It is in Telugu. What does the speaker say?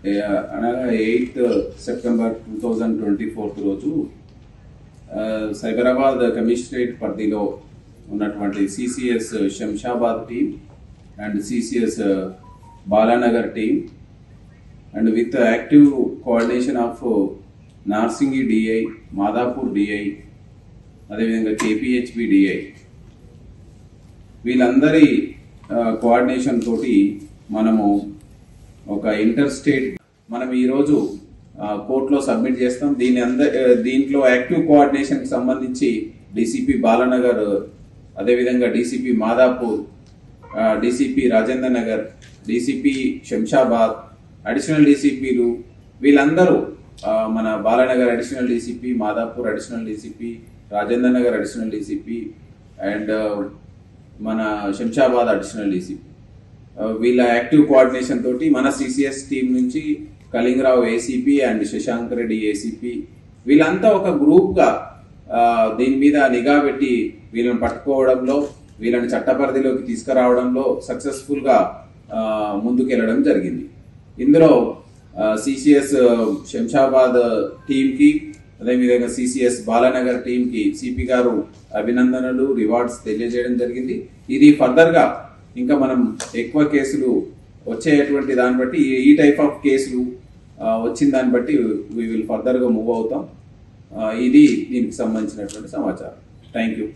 అనగా 8th సెప్టెంబర్ 2024 రోజు సైబరాబాద్ కమిషనరేట్ పరిధిలో ఉన్నటువంటి CCS Shamshabad team and CCS Balanagar team and with active coordination of Narsingi DI, Madhapur DI, అదేవిధంగా కేపీహెచ్బి డిఐ, వీళ్ళందరి కోఆర్డినేషన్ తోటి మనము ఒక ఇంటర్ స్టేట్ మనం ఈరోజు కోర్టులో సబ్మిట్ చేస్తాం. దీంట్లో యాక్టివ్ కోఆర్డినేషన్కి సంబంధించి డీసీపీ బాలానగర్, అదేవిధంగా DCP Madhapur, DCP Rajendra Nagar, DCP Shamshabad, additional డీసీపీలు వీళ్ళందరూ మన Balanagar additional DCP, Madhapur additional DCP, Rajendra Nagar additional DCP and మన శంషాబాద్ అడిషనల్ డీసీపీ, వీళ్ళ యాక్టివ్ కోఆర్డినేషన్ తోటి మన సిసిఎస్ టీం నుంచి Kalingarao ACP and Shashank Reddy ACP వీళ్ళంతా ఒక గ్రూప్గా దీని మీద నిఘా పెట్టి వీళ్ళని పట్టుకోవడంలో, వీళ్ళని చట్టపరిధిలోకి తీసుకురావడంలో సక్సెస్ఫుల్గా ముందుకెళ్లడం జరిగింది. ఇందులో సిసిఎస్ శంషాబాద్ టీంకి, అదేవిధంగా సిసిఎస్ బాలానగర్ టీంకి సిపి గారు అభినందనలు, రివార్డ్స్ తెలియజేయడం జరిగింది. ఇది ఫర్దర్గా ఇంకా మనం ఎక్కువ కేసులు వచ్చేటువంటి దాన్ని బట్టి, ఈ టైప్ ఆఫ్ కేసులు వచ్చిన దాన్ని బట్టి వీ విల్ ఫర్దర్గా మూవ్ అవుతాం. ఇది దీనికి సంబంధించినటువంటి సమాచారం. Thank you.